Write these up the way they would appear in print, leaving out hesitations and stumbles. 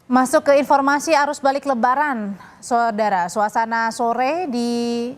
Masuk ke informasi arus balik Lebaran, Saudara. Suasana sore di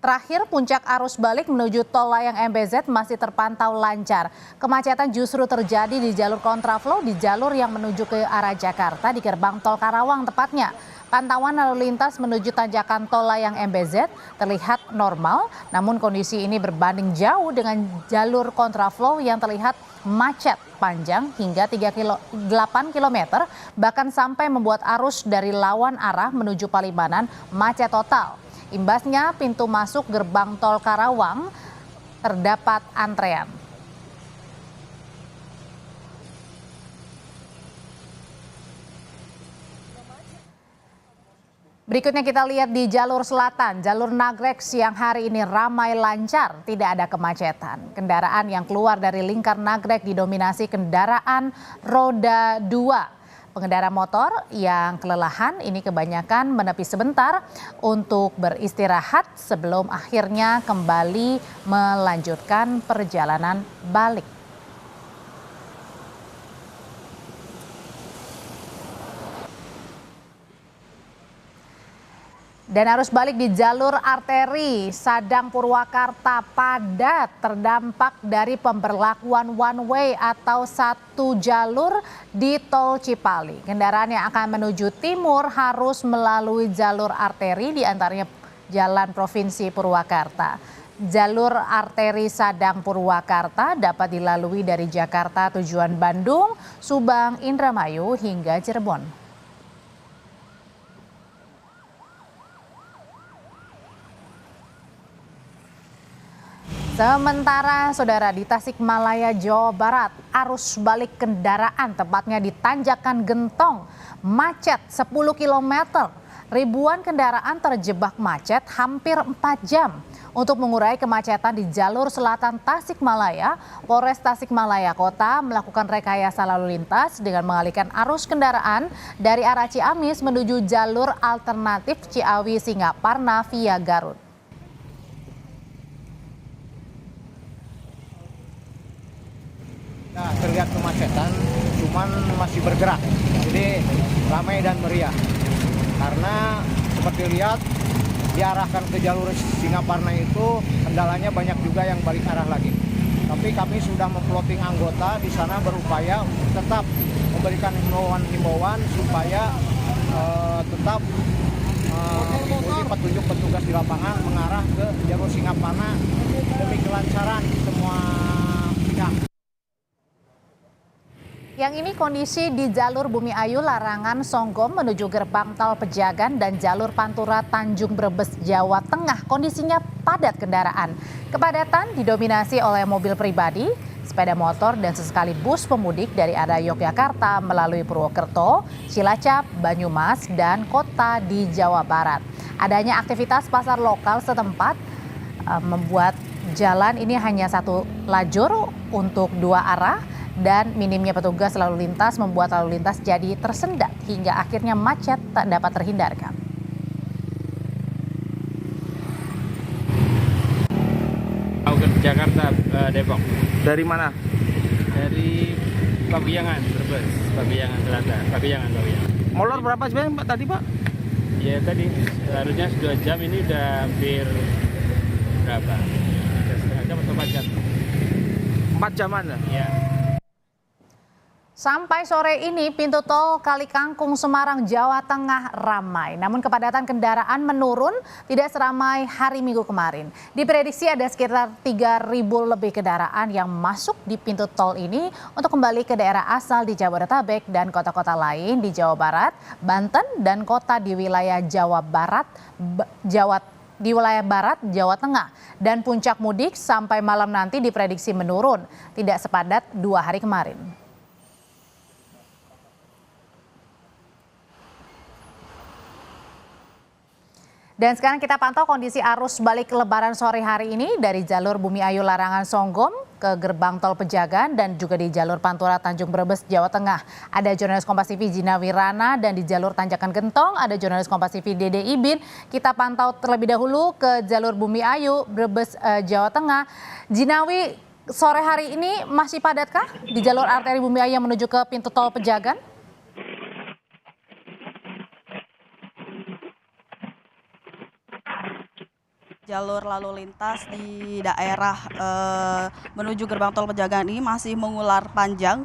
terakhir puncak arus balik menuju tol layang MBZ masih terpantau lancar. Kemacetan justru terjadi di jalur kontraflow di jalur yang menuju ke arah Jakarta di gerbang tol Karawang tepatnya. Pantauan lalu lintas menuju tanjakan tol layang MBZ terlihat normal, namun kondisi ini berbanding jauh dengan jalur kontraflow yang terlihat macet panjang hingga 8 km, bahkan sampai membuat arus dari lawan arah menuju Palimanan macet total. Imbasnya pintu masuk gerbang tol Karawang terdapat antrean. Berikutnya kita lihat di jalur selatan, jalur Nagrek siang hari ini ramai lancar, tidak ada kemacetan. Kendaraan yang keluar dari lingkar Nagrek didominasi kendaraan roda 2. Pengendara motor yang kelelahan ini kebanyakan menepi sebentar untuk beristirahat sebelum akhirnya kembali melanjutkan perjalanan balik. Dan arus balik di jalur arteri Sadang Purwakarta padat terdampak dari pemberlakuan one way atau satu jalur di tol Cipali. Kendaraan yang akan menuju timur harus melalui jalur arteri di antaranya Jalan Provinsi Purwakarta. Jalur arteri Sadang Purwakarta dapat dilalui dari Jakarta tujuan Bandung, Subang, Indramayu hingga Cirebon. Sementara Saudara di Tasikmalaya, Jawa Barat, arus balik kendaraan tepatnya di Tanjakan Gentong macet 10 km. Ribuan kendaraan terjebak macet hampir 4 jam. Untuk mengurai kemacetan di jalur selatan Tasikmalaya, Polres Tasikmalaya Kota melakukan rekayasa lalu lintas dengan mengalihkan arus kendaraan dari arah Ciamis menuju jalur alternatif Ciawi Singaparna via Garut. Nah, terlihat kemacetan, cuman masih bergerak, jadi ramai dan meriah. Karena seperti lihat diarahkan ke jalur Singaparna itu kendalanya banyak juga yang balik arah lagi. Tapi kami sudah memploting anggota di sana berupaya untuk tetap memberikan himbauan supaya tetap mengikuti petunjuk petugas di lapangan mengarah ke jalur Singaparna demi kelancaran semua pihak. Yang ini kondisi di jalur Bumi Ayu Larangan Songgom menuju gerbang tol Pejagan dan jalur Pantura Tanjung Brebes Jawa Tengah kondisinya padat kendaraan. Kepadatan didominasi oleh mobil pribadi, sepeda motor dan sesekali bus pemudik dari arah Yogyakarta melalui Purwokerto, Cilacap, Banyumas dan kota di Jawa Barat. Adanya aktivitas pasar lokal setempat membuat jalan ini hanya satu lajur untuk dua arah. Dan minimnya petugas lalu lintas membuat lalu lintas jadi tersendat hingga akhirnya macet tak dapat terhindarkan. Mau ke Jakarta, Depok. Dari mana? Dari Pabiangan, Brebes, Pabiangan Selatan, Pabiangan. Molor berapa sebenarnya Pak tadi Pak? Ya tadi harusnya 2 jam, ini udah hampir berapa? Udah setengah jam atau 4 jam? 4 jaman ya? Ya. Sampai sore ini pintu tol Kalikangkung Semarang Jawa Tengah ramai. Namun kepadatan kendaraan menurun tidak seramai hari Minggu kemarin. Diprediksi ada sekitar 3.000 lebih kendaraan yang masuk di pintu tol ini untuk kembali ke daerah asal di Jabodetabek dan kota-kota lain di Jawa Barat, Banten dan kota di wilayah Jawa Barat, Jawa Tengah. Dan puncak mudik sampai malam nanti diprediksi menurun, tidak sepadat 2 hari kemarin. Dan sekarang kita pantau kondisi arus balik Lebaran sore hari ini dari jalur Bumi Ayu Larangan Songgom ke gerbang tol Pejagan dan juga di jalur Pantura Tanjung Brebes Jawa Tengah. Ada jurnalis Kompas TV Gina Wirana dan di jalur Tanjakan Gentong ada jurnalis Kompas TV Dede Ibin. Kita pantau terlebih dahulu ke jalur Bumi Ayu Brebes Jawa Tengah. Jinawi, sore hari ini masih padatkah di jalur arteri Bumi Ayu yang menuju ke pintu tol Pejagan? Jalur lalu lintas di daerah menuju gerbang tol Pejagaan ini masih mengular panjang.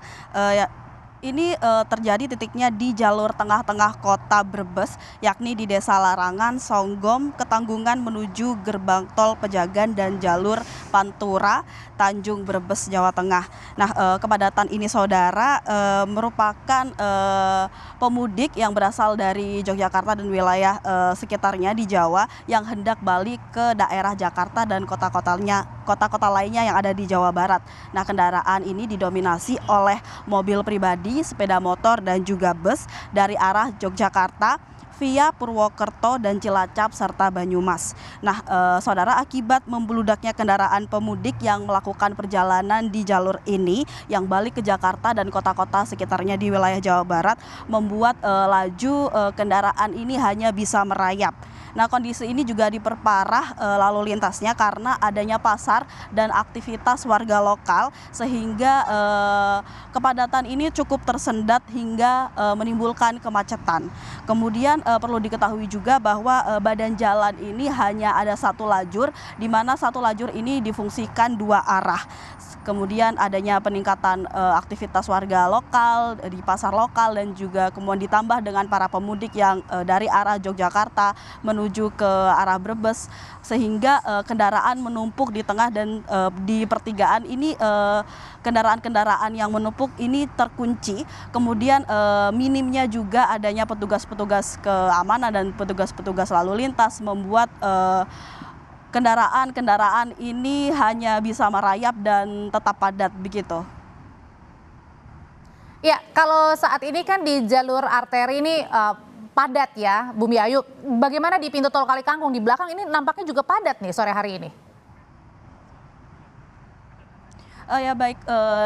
Ini terjadi titiknya di jalur tengah-tengah kota Brebes, yakni di Desa Larangan, Songgom, Ketanggungan menuju gerbang tol Pejagan dan jalur Pantura, Tanjung Brebes, Jawa Tengah. Nah, kepadatan ini saudara merupakan pemudik yang berasal dari Yogyakarta dan wilayah sekitarnya di Jawa yang hendak balik ke daerah Jakarta dan kota-kota lainnya yang ada di Jawa Barat. Nah, kendaraan ini didominasi oleh mobil pribadi, sepeda motor dan juga bus dari arah Yogyakarta via Purwokerto dan Cilacap serta Banyumas. Nah, saudara, akibat membeludaknya kendaraan pemudik yang melakukan perjalanan di jalur ini yang balik ke Jakarta dan kota-kota sekitarnya di wilayah Jawa Barat membuat laju kendaraan ini hanya bisa merayap. Nah, kondisi ini juga diperparah lalu lintasnya karena adanya pasar dan aktivitas warga lokal sehingga kepadatan ini cukup tersendat hingga menimbulkan kemacetan. Kemudian perlu diketahui juga bahwa badan jalan ini hanya ada satu lajur, di mana satu lajur ini difungsikan dua arah. Kemudian adanya peningkatan aktivitas warga lokal di pasar lokal dan juga kemudian ditambah dengan para pemudik yang dari arah Yogyakarta menuju ke arah Brebes sehingga kendaraan menumpuk di tengah dan di pertigaan ini kendaraan-kendaraan yang menumpuk ini terkunci. Kemudian minimnya juga adanya petugas-petugas keamanan dan petugas-petugas lalu lintas membuat kendaraan-kendaraan ini hanya bisa merayap dan tetap padat begitu. Ya, kalau saat ini kan di jalur arteri ini padat ya, Bumi Ayu. Bagaimana di pintu tol Kali Kangkung di belakang ini nampaknya juga padat nih sore hari ini? Ya baik,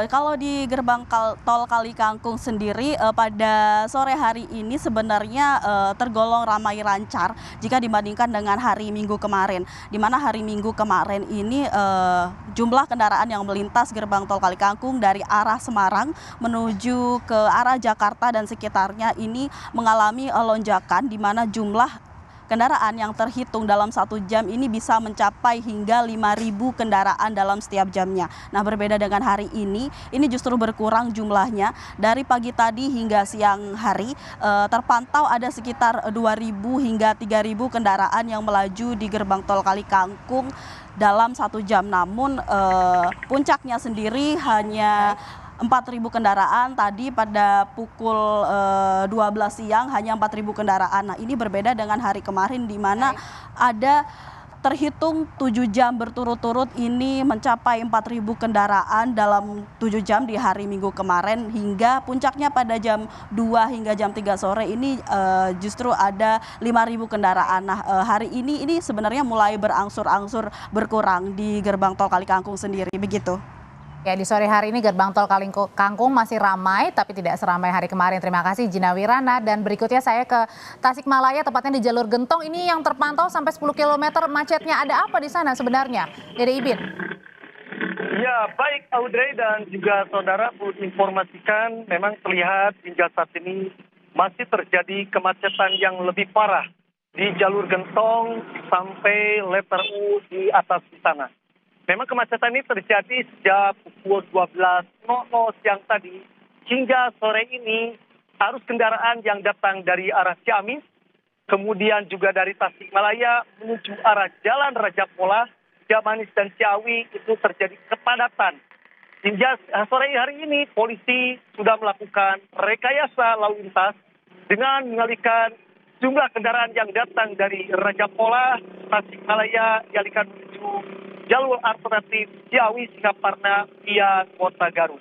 kalau di gerbang tol Kali Kangkung sendiri pada sore hari ini sebenarnya tergolong ramai lancar jika dibandingkan dengan hari Minggu kemarin. Di mana hari Minggu kemarin ini jumlah kendaraan yang melintas gerbang tol Kali Kangkung dari arah Semarang menuju ke arah Jakarta dan sekitarnya ini mengalami lonjakan di mana jumlah kendaraan yang terhitung dalam 1 jam ini bisa mencapai hingga 5.000 kendaraan dalam setiap jamnya. Nah, berbeda dengan hari ini justru berkurang jumlahnya. Dari pagi tadi hingga siang hari terpantau ada sekitar 2.000 hingga 3.000 kendaraan yang melaju di gerbang tol Kali Kangkung dalam 1 jam. Namun puncaknya sendiri hanya 4.000 kendaraan tadi pada pukul 12 siang hanya 4.000 kendaraan. Nah, ini berbeda dengan hari kemarin di mana ada terhitung 7 jam berturut-turut ini mencapai 4.000 kendaraan dalam 7 jam di hari Minggu kemarin hingga puncaknya pada jam 2 hingga jam 3 sore ini justru ada 5.000 kendaraan. Nah, hari ini sebenarnya mulai berangsur-angsur berkurang di gerbang tol Kali Kangkung sendiri begitu. Ya, di sore hari ini gerbang tol Kali Kangkung masih ramai tapi tidak seramai hari kemarin. Terima kasih Gina Wirana. Dan berikutnya saya ke Tasikmalaya, tepatnya di jalur Gentong ini yang terpantau sampai 10 km macetnya. Ada apa di sana sebenarnya, Dede Ibin? Ya, baik Audrey dan juga saudara, perlu informasikan memang terlihat hingga saat ini masih terjadi kemacetan yang lebih parah di jalur Gentong sampai letter U di atas di sana. Memang kemacetan ini terjadi sejak pukul 12.00 siang tadi hingga sore ini. Arus kendaraan yang datang dari arah Ciamis, kemudian juga dari Tasikmalaya menuju arah Jalan Raja Pola, Ciamis dan Ciawi itu terjadi kepadatan. Hingga sore hari ini polisi sudah melakukan rekayasa lalu lintas dengan mengalihkan jumlah kendaraan yang datang dari Raja Pola, Tasikmalaya dialihkan menuju jalur alternatif Ciawi Singaparna via Kota Garut.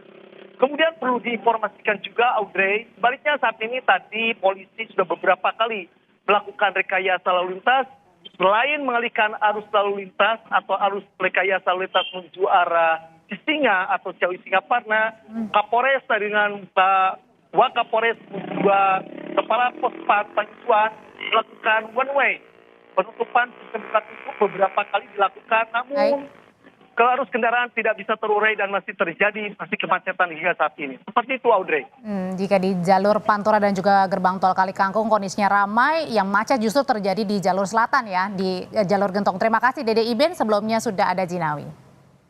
Kemudian perlu diinformasikan juga Audrey, sebaliknya saat ini tadi polisi sudah beberapa kali melakukan rekayasa lalu lintas. Selain mengalihkan arus lalu lintas atau arus rekayasa lalu lintas menuju arah Cisinga atau Ciawi Singaparna, Kapolres dengan Pak Wakapolres juga Kepala Pos Pantauan melakukan one way. Penutupan sistem buka tutup beberapa kali dilakukan, namun arus kendaraan tidak bisa terurai dan masih terjadi kemacetan hingga saat ini. Seperti itu, Audrey. Jika di jalur Pantura dan juga gerbang tol Kalikangkung kondisinya ramai, yang macet justru terjadi di jalur selatan ya, di jalur Gentong. Terima kasih Dede Iben, sebelumnya sudah ada Jinawi.